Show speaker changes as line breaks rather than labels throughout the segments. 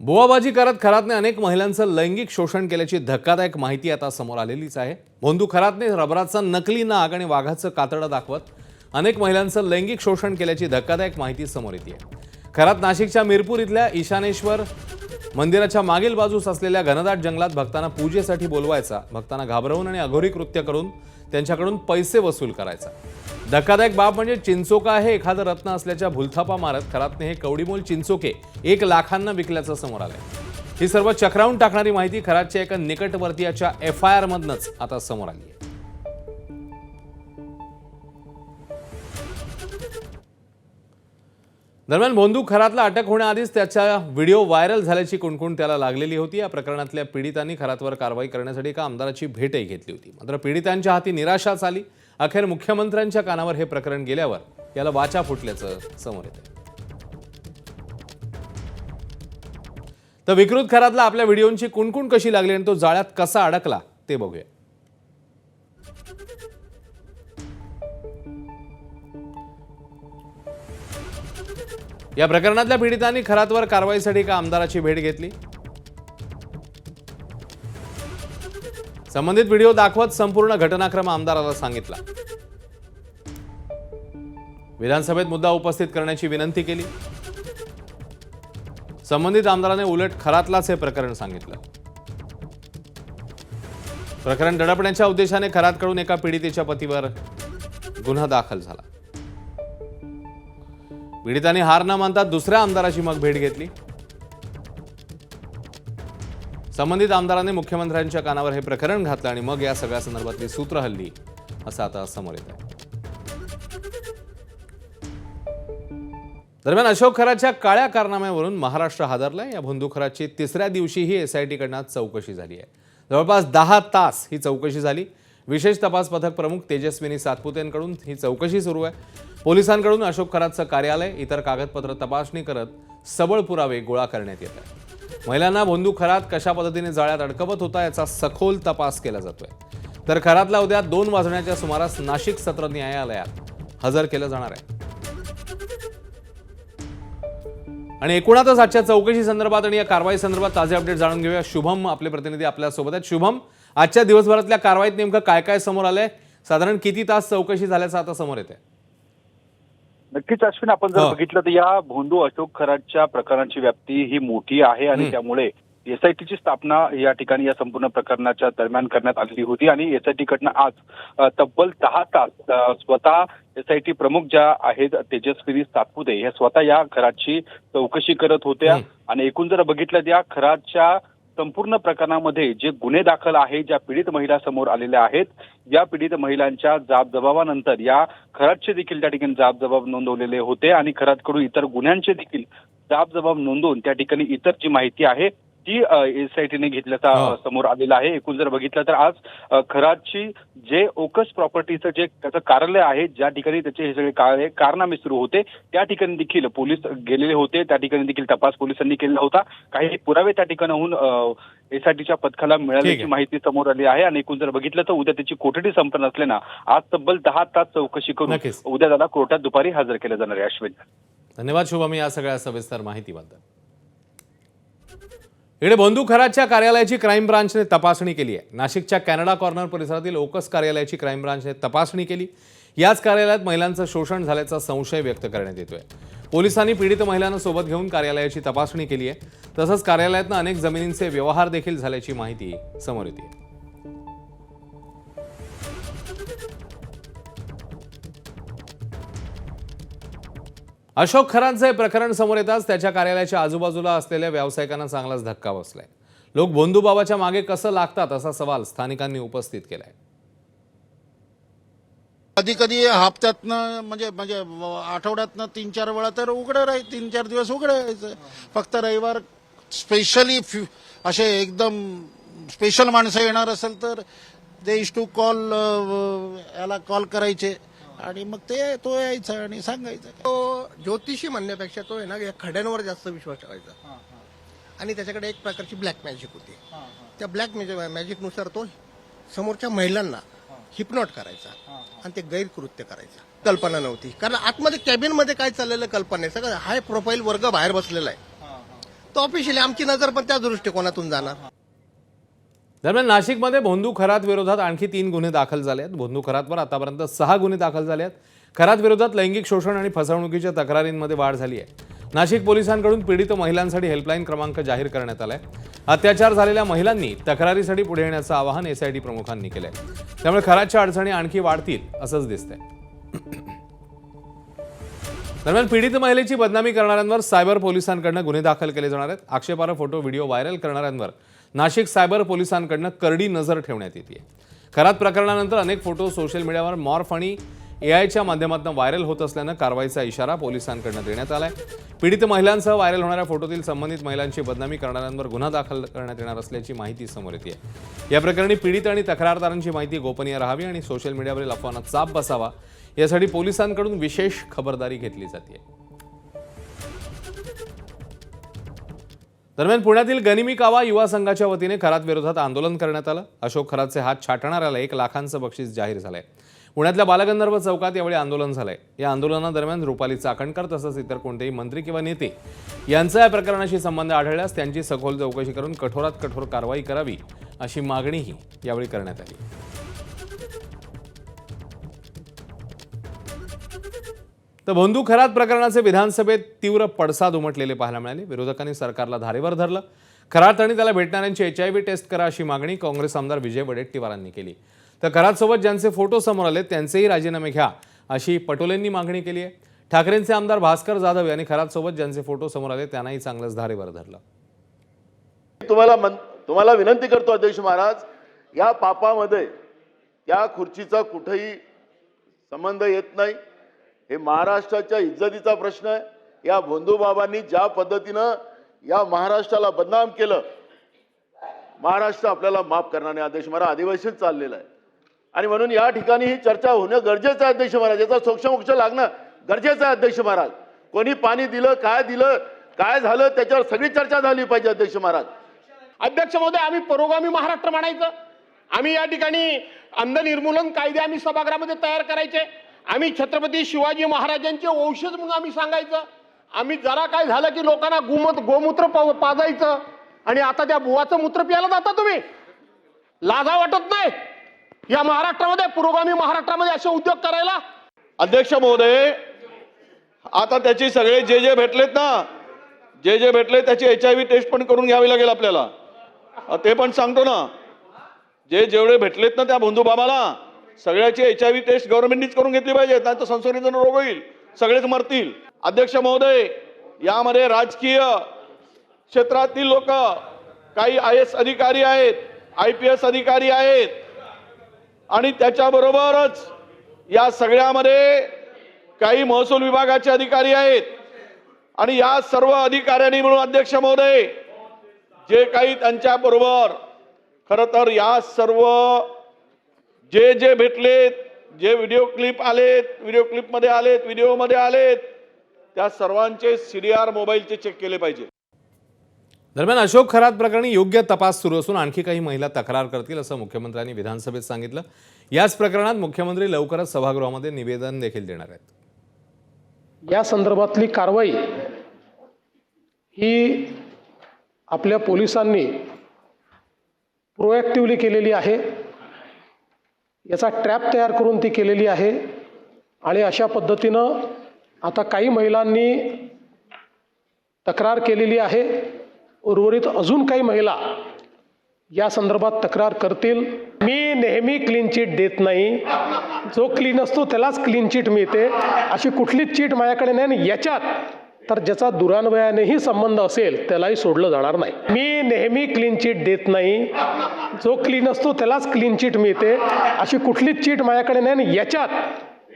बोवाबाजी करत खरातने अनेक महिलांचं लैंगिक शोषण केल्याची धक्कादायक माहिती आता समोर आलेलीच आहे। भोंदू खरातने रबराचा नकली नाग आणि वाघाचं कातडं दाखवत अनेक महिलांचं लैंगिक शोषण केल्याची धक्कादायक माहिती समोर येते। खरात नाशिकच्या मिरपूर इथल्या ईशानेश्वर मंदिराच्या मागील बाजूस असलेल्या घनदाट जंगलात भक्तांना पूजेसाठी बोलवायचा, भक्तांना घाबरवून आणि अघोरी कृत्य करून त्यांच्याकडून पैसे वसूल करायचा। धक्कादायक बाब म्हणजे चिंचोका हे एखादं रत्न असल्याच्या भुलथापा मारत खरातने हे कवडीमोल चिंचोके 1 लाखांना विकल्याचं समोर आलंय। ही सर्व चक्रावून टाकणारी माहिती खरातच्या एका निकटवर्तीयाच्या FIR मधनच आता समोर आली आहे। दरम्यान भोंदू खरातला अटक होण्याआधीच त्याचा व्हिडिओ व्हायरल झाल्याची कुणकुण त्याला लागलेली होती। या प्रकरणातल्या पीडितांनी खरातवर कारवाई करण्यासाठी एका आमदाराची भेटही घेतली होती, मात्र पीडितांच्या हाती निराशाच आली। अखेर मुख्यमंत्र्यांच्या कानावर हे प्रकरण गेल्यावर याला वाचा फुटल्याचं समोर येतं। तर विकृत खरातला आपल्या व्हिडिओंची कुणकुण कशी लागली आणि तो जाळ्यात कसा अडकला ते बघूया। या प्रकरणातल्या पीडितांनी खरातवर कारवाईसाठी एका आमदाराची भेट घेतली। संबंधित व्हिडिओ दाखवत संपूर्ण घटनाक्रम आमदाराला सांगितला। विधानसभेत मुद्दा उपस्थित करण्याची विनंती केली। संबंधित आमदाराने उलट खरातलाच हे प्रकरण सांगितलं। प्रकरण दडपण्याच्या उद्देशाने खरातकडून एका पीडितेच्या पतीवर गुन्हा दाखल झाला। पीडितांनी हार न मानता दुसऱ्या आमदाराची मग भेट घेतली। संबंधित आमदाराने मुख्यमंत्र्यांच्या कानावर हे प्रकरण घातलं आणि मग या सगळ्या संदर्भातली सूत्र हल्ली असं आता समोर येत आहे। दरम्यान अशोक खरातच्या काळ्या कारनाम्यावरून महाराष्ट्र हादरलाय। या भोंदू खरातची तिसऱ्या दिवशीही SIT कडनं चौकशी झाली आहे। जवळपास 10 तास ही चौकशी झाली। विशेष तपास पथक प्रमुख तेजस्विनी सातपुतेंकडून ही चौकशी सुरू आहे। पोलिसांकडून अशोक खरातचं कार्यालय, इतर कागदपत्र तपासणी करत सबळ पुरावे गोळा करण्यात येत आहे। महिलांना भोंदू खरात कशा पद्धतीने जाळ्यात अडकवत होता याचा सखोल तपास केला जातोय। तर खरातला उद्या 2 वाजण्याच्या सुमारास नाशिक सत्र न्यायालयात हजर केलं जाणार आहे। आणि एकूणातच आजच्या चौकशी संदर्भात आणि या कारवाई संदर्भात ताजे अपडेट जाणून घेऊया। शुभम आपले प्रतिनिधी आपल्या सोबत आहेत। शुभम, आजच्या दिवसभरातल्या कारवाईत नेमकं काय काय समोर आलंय? साधारण किती तास चौकशी झाल्याचं आता समोर येतंय?
नक्कीच अश्विन, आपण जर बघितलं तर या भोंदू अशोक खरातच्या प्रकरणाची व्याप्ती ही मोठी आहे आणि त्यामुळे SITची स्थापना या ठिकाणी या संपूर्ण प्रकरणाच्या दरम्यान करण्यात आलेली होती आणि SIT कडनं आज तब्बल 10 तास स्वतः SIT प्रमुख ज्या आहेत तेजस्विनी सातपुते हे स्वतः या खरातची चौकशी करत होत्या। आणि एकूण जर बघितलं तर या खरातच्या संपूर्ण प्रकरणामध्ये जे गुन्हे दाखल आहेत, ज्या पीडित महिला समोर आलेल्या आहेत, या पीडित महिलांच्या जाबजबाबानंतर या खरातचे देखील त्या ठिकाणी जाबजबाब नोंदवलेले होते आणि खरातकडून इतर गुन्ह्यांचे देखील जाबजबाब नोंदवून त्या ठिकाणी इतर जी माहिती आहे ती SITने घेतल्याचा समोर आलेला आहे। एकूण जर बघितलं तर आज खरातची जे ओकस प्रॉपर्टीचं जे त्याचं कार्यालय आहे, ज्या ठिकाणी त्याचे हे सगळे कारनामे सुरू होते, त्या ठिकाणी देखील पोलीस गेलेले होते। त्या ठिकाणी देखील तपास पोलिसांनी केला होता। काही पुरावे त्या ठिकाणाहून SITच्या पथकाला मिळाल्याची माहिती समोर आली आहे। आणि एकूण जर बघितलं तर उद्या त्याची कोठडी संपन्न असल्यानं आज तब्बल 10 तास चौकशी करून उद्या त्याला कोर्टात दुपारी हजर केलं जाणार आहे। अश्विन,
धन्यवाद शुभम या सगळ्या सविस्तर माहितीबद्दल। इकडे भोंदू खरातच्या कार्यालयाची क्राईम ब्रांचने तपासणी केली आहे। नाशिकच्या कॅनडा कॉर्नर परिसरातील ओकस कार्यालयाची क्राईम ब्रांचने तपासणी केली। याच कार्यालयात महिलांचं शोषण झाल्याचा संशय व्यक्त करण्यात येतोय। पोलिसांनी पीडित महिलांना सोबत घेऊन कार्यालयाची तपासणी केली आहे। तसंच कार्यालयातनं अनेक जमिनींचे व्यवहार देखील झाल्याची माहिती समोर येते। अशोक खरातचे प्रकरण समोर येताच त्याच्या कार्यालयाच्या आजूबाजूला असलेल्या व्यावसायिकांना चांगलाच धक्का बसलाय। लोक भोंदू बाबाच्या मागे कसं लागतात असा सवाल स्थानिकांनी उपस्थित केलाय।
कधी कधी हप्त्यातनं म्हणजे आठवड्यातनं 3-4 वेळा तर उघडं राहील, 3-4 दिवस उघडं राहायचं। फक्त रविवार स्पेशली असे एकदम स्पेशल माणसं येणार असेल तर दे इज टू कॉल, याला कॉल करायचे आणि मग तो यायचा आणि सांगायचा।
तो ज्योतिषी म्हणण्यापेक्षा तो आहे ना या खड्यांवर जास्त विश्वास ठेवायचा आणि त्याच्याकडे एक प्रकारची ब्लॅक मॅजिक होती। त्या ब्लॅक मॅजिकनुसार तो समोरच्या महिलांना हिप्नॉट करायचा आणि ते गैरकृत्य करायचं। कल्पना नव्हती, कारण आतमध्ये कॅबिन मध्ये काय चाललेलं कल्पना नाही, सगळं हाय प्रोफाईल वर्ग बाहेर बसलेला आहे। तर ऑफिशियली आमची नजर पण त्या दृष्टिकोनातून जाणार.
दरम्यान नाशिकमध्ये भोंदू खरात विरोधात आणखी 3 गुन्हे दाखल झाले आहेत. भोंदू खरातवर आतापर्यंत 6 गुन्हे दाखल झाले आहेत. खरात विरोधात लैंगिक शोषण आणि फसवणुकीच्या तक्रारींमध्ये वाढ झाली आहे. नाशिक पोलिसांकडून पीडित महिलांसाठी हेल्पलाईन क्रमांक जाहीर करण्यात आलाय. अत्याचार झालेल्या महिलांनी तक्रारीसाठी पुढे येण्याचं आवाहन एसआयटी प्रमुखांनी केलंय. त्यामुळे खरातच्या अडचणी आणखी वाढतील असंच दिसतंय. दरम्यान पीडित महिलेची बदनामी करणाऱ्यांवर सायबर पोलिसांकडून गुन्हे दाखल केले जाणार आहेत. आक्षेपार्ह फोटो व्हिडिओ व्हायरल करणाऱ्यांवर नाशिक सायबर पोलिसांकडून करडी नजर ठेवण्यात येते. खरात प्रकरणानंतर अनेक फोटो सोशल मीडियावर मॉर्फ आणि एआयच्या माध्यमातून व्हायरल होत असल्यानं कारवाईचा इशारा पोलिसांकडून देण्यात आलाय. पीडित महिलांसह व्हायरल होणाऱ्या फोटोतील संबंधित महिलांची बदनामी करणाऱ्यांवर गुन्हा दाखल करण्यात येणार असल्याची माहिती समोर येते. या प्रकरणी पीडित आणि तक्रारदारांची माहिती गोपनीय राहावी आणि सोशल मीडियावरील अफवांना चाप बसावा यासाठी पोलिसांकडून विशेष खबरदारी घेतली जाते. दरम्यान पुण्यातील गनिमी कावा युवा संघाच्या वतीने खरात विरोधात आंदोलन करण्यात आलं. अशोक खरातचे हात छाटणाऱ्याला 1 लाखांचं बक्षीस जाहीर झालंय. पुण्यातल्या बालगंधर्व चौकात यावेळी आंदोलन झालंय. या आंदोलनादरम्यान रुपाली चाकणकर तसंच इतर कोणतेही मंत्री किंवा नेते यांचा या प्रकरणाशी संबंध आढळल्यास त्यांची सखोल चौकशी करून कठोरात कठोर कारवाई करावी अशी मागणीही यावेळी करण्यात आली. तर भोंदू खरात प्रकरणाचे विधानसभेत तीव्र पडसाद उमटलेले पाहायला मिळाले. विरोधकांनी सरकारला धारेवर धरलं. खरात आणि त्याला भेटणाऱ्यांची HIV टेस्ट करा अशी मागणी काँग्रेस आमदार विजय वडेट्टीवारांनी केली. तर खरातसोबत ज्यांचे फोटो समोर आले त्यांचेही राजीनामे घ्या अशी पटोलेंनी मागणी केली आहे. ठाकरेंचे आमदार भास्कर जाधव यांनी खरातसोबत ज्यांचे फोटो समोर आले त्यांनाही चांगलंच धारेवर धरलं.
तुम्हाला विनंती करतो अध्यक्ष महाराज, या पापामध्ये त्या खुर्चीचा कुठेही संबंध येत नाही. हे महाराष्ट्राच्या इज्जतीचा प्रश्न आहे. या भोंदू बाबांनी ज्या पद्धतीनं या महाराष्ट्राला बदनाम केलं, महाराष्ट्र आपल्याला माफ करणार नाही अध्यक्ष महाराज. अधिवेशन चाललेलं आहे आणि म्हणून या ठिकाणी ही चर्चा होणं गरजेचं आहे अध्यक्ष महाराज. याचा सोक्षमोक्ष लागणं गरजेचं आहे अध्यक्ष महाराज. कोणी पाणी दिलं, काय झालं त्याच्यावर सगळी चर्चा झाली पाहिजे अध्यक्ष महाराज.
अध्यक्ष महोदय, आम्ही पुरोगामी महाराष्ट्र म्हणायचं. आम्ही या ठिकाणी अंध निर्मूलन कायदे आम्ही सभागृहामध्ये तयार करायचे. आम्ही छत्रपती शिवाजी महाराजांचे वंशज म्हणून आम्ही सांगायचं. आम्ही जरा काय झालं की लोकांना गोमूत्र पाजायचं आणि आता त्या बुवाचं मूत्र प्यायला जाता तुम्ही. लाजा वाटत नाही या महाराष्ट्रामध्ये, पुरोगामी महाराष्ट्रामध्ये असे उद्योग करायला?
अध्यक्ष महोदय, आता त्याची सगळे जे भेटलेत ना, जे भेटले त्याची HIV टेस्ट पण करून घ्यावी लागेल आपल्याला. ते पण सांगतो ना, जेवढे भेटलेत ना त्या भोंदू बाबाला सगळ्याची HIV टेस्ट गव्हर्नमेंटनीच करून घेतली पाहिजे, नाहीतर संसर्गजन्य रोग होईल, सगळेच मरतील. अध्यक्ष महोदय, यामध्ये राजकीय क्षेत्रातील लोक, काही IAS अधिकारी आहेत, IPS अधिकारी आहेत आणि त्याच्याबरोबरच या सगळ्यामध्ये काही महसूल विभागाचे अधिकारी आहेत आणि या सर्व अधिकाऱ्यांनी मिळून अध्यक्ष महोदय जे काही त्यांच्या बरोबर खरं तर या सर्व जे भेटलेत, जे व्हिडिओ क्लिप आलेत, व्हिडिओ क्लिपमध्ये आलेत, व्हिडिओमध्ये आलेत, त्या सर्वांचे CDR मोबाईलचे चेक केले पाहिजे.
दरम्यान अशोक खरात प्रकरणी योग्य तपास सुरू असून आणखी काही महिला तक्रार करतील असं मुख्यमंत्र्यांनी विधानसभेत सांगितलं. याच प्रकरणात मुख्यमंत्री लवकरच सभागृहामध्ये निवेदन देखील देणार आहेत.
या संदर्भातली कारवाई ही आपल्या पोलिसांनी प्रोएक्टिव्हली केलेली आहे. याचा ट्रॅप तयार करून ती केलेली आहे आणि अशा पद्धतीनं आता काही महिलांनी तक्रार केलेली आहे. उर्वरित अजून काही महिला या संदर्भात तक्रार करतील. मी नेहमी क्लीन चिट देत नाही. जो क्लीन असतो त्यालाच क्लीन चिट मिळते. अशी कुठलीच चिट माझ्याकडे नाही आणि याच्यात तर ज्याचा दुरान्वयानेही संबंध असेल त्यालाही सोडलं जाणार नाही. मी नेहमी क्लीन चिट देत नाही. जो क्लीन असतो त्यालाच क्लीन चिट मिळते. अशी कुठलीच चिट माझ्याकडे नाही आणि याच्यात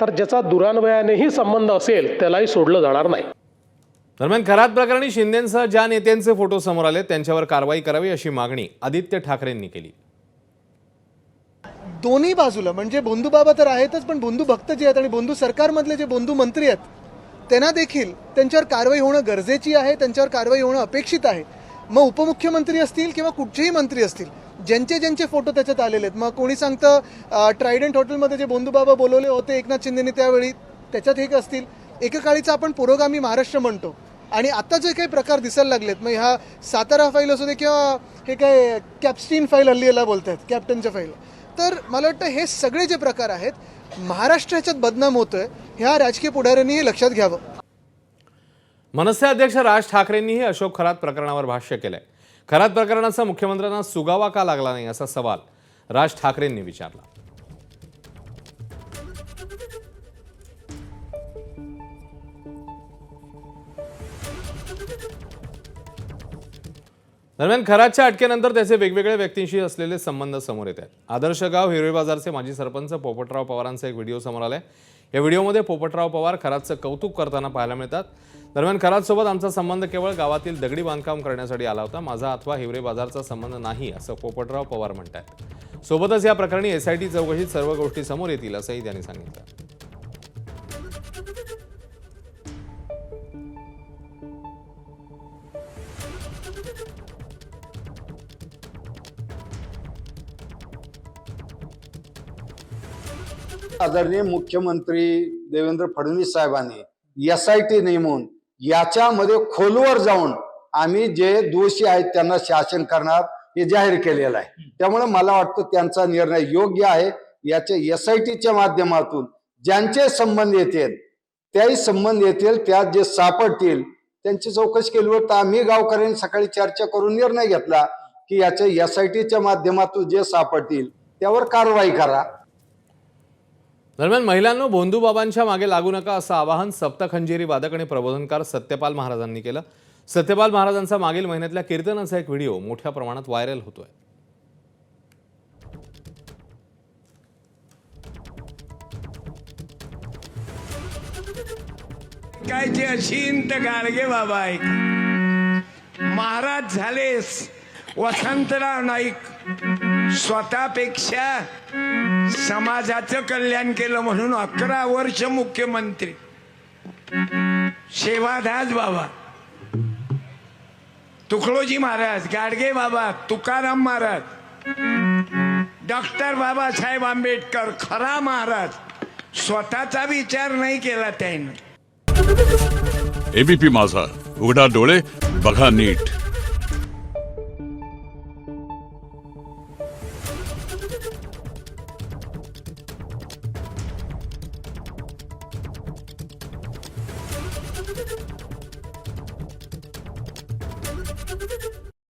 तर ज्याचा दुरान्वयानेही संबंध असेल त्यालाही सोडलं जाणार नाही.
दरम्यान खरात प्रकरणी शिंदेंसह ज्या नेत्यांचे फोटो समोर आले त्यांच्यावर कारवाई करावी अशी मागणी आदित्य ठाकरेंनी केली.
दोन्ही बाजूला म्हणजे भोंदू बाबा तर आहेतच, पण भोंदू भक्त जे आहेत आणि भोंदू सरकारमधले जे भोंदू मंत्री आहेत त्यांना देखील त्यांच्यावर कारवाई होणं गरजेची आहे, त्यांच्यावर कारवाई होणं अपेक्षित आहे. मग उपमुख्यमंत्री असतील किंवा कुठचेही मंत्री असतील, ज्यांचे फोटो त्याच्यात आलेले आहेत. मग कोणी सांगतं ट्रायडंट हॉटेलमध्ये जे भोंदू बाबा बोलवले होते एकनाथ शिंदेने त्यावेळी, त्याच्यात एक असतील. एकेकाळीचा आपण पुरोगामी महाराष्ट्र म्हणतो, आणि आता जे काही प्रकार दिसायला लागलेत, मग ह्या सातारा फाईल असू दे किंवा हे काय कॅप्स्टीन फाईल हल्ली याला बोलतात, कॅप्टनच्या फाईल, तर मला वाटतं हे सगळे जे प्रकार आहेत महाराष्ट्र ह्याच्यात बदनाम होतोय, ह्या राजकीय पुढाऱ्यांनी हे लक्षात घ्यावं.
मनसे अध्यक्ष राज ठाकरेंनीही अशोक खरात प्रकरणावर भाष्य केलंय. खरात प्रकरणाचा मुख्यमंत्र्यांना सुगावा का लागला नाही असा सवाल राज ठाकरेंनी विचारला. दरम्यान खरातच्या अटकेनंतर त्याचे वेगवेगळ्या व्यक्तींशी असलेले संबंध समोर येत आहेत. आदर्श गाव हिरवे बाजारचे माजी सरपंच पोपटराव पवारांचा एक व्हिडिओ समोर आलाय. या व्हिडिओमध्ये पोपटराव पवार खरातचं कौतुक करताना पाहायला मिळतात. दरम्यान खरातसोबत आमचा संबंध केवळ गावातील दगडी बांधकाम करण्यासाठी आला होता, माझा अथवा हिवरे बाजारचा संबंध नाही असं पोपटराव पवार म्हणतात. सोबतच या प्रकरणी एसआयटी चौकशीत सर्व गोष्टी समोर येतील असंही त्यांनी सांगितलं.
आदरणीय मुख्यमंत्री देवेंद्र फडणवीस साहेबांनी एसआयटी नेमून याच्यामध्ये खोलवर जाऊन आम्ही जे दोषी आहेत त्यांना शासन करणार हे जाहीर केलेलं आहे. त्यामुळे मला वाटतं त्यांचा निर्णय योग्य आहे. याच्या एसआयटीच्या माध्यमातून ज्यांचे संबंध येतील त्याही संबंध येतील, त्यात जे सापडतील त्यांची चौकशी केली. तर आम्ही गावकऱ्यांनी सकाळी चर्चा करून निर्णय घेतला की याच्या एसआयटीच्या माध्यमातून जे सापडतील त्यावर कारवाई करा.
दरम्यान महिलांनो, भोंदूबाबांच्या मागे लागू नका असं आवाहन सप्तखंजेरी वादक आणि प्रबोधनकार सत्यपाल महाराजांनी केलं. सत्यपाल महाराजांचा मागील महिन्यातल्या कीर्तनाचा एक व्हिडिओ मोठ्या प्रमाणात व्हायरल होतोय.
काय जे अशिंत गाडगे बाबा ऐक, महाराज झालेस वसंतराव नाईक, स्वतःपेक्षा समाजाचं कल्याण केलं म्हणून 11 वर्ष मुख्यमंत्री. सेवादास बाबा, तुकडोजी महाराज, गाडगे बाबा, तुकाराम महाराज, डॉक्टर बाबासाहेब आंबेडकर, खरा महाराज, स्वतःचा विचार नाही केला त्याने.
एबीपी माझा, उघडा डोळे बघा नीट.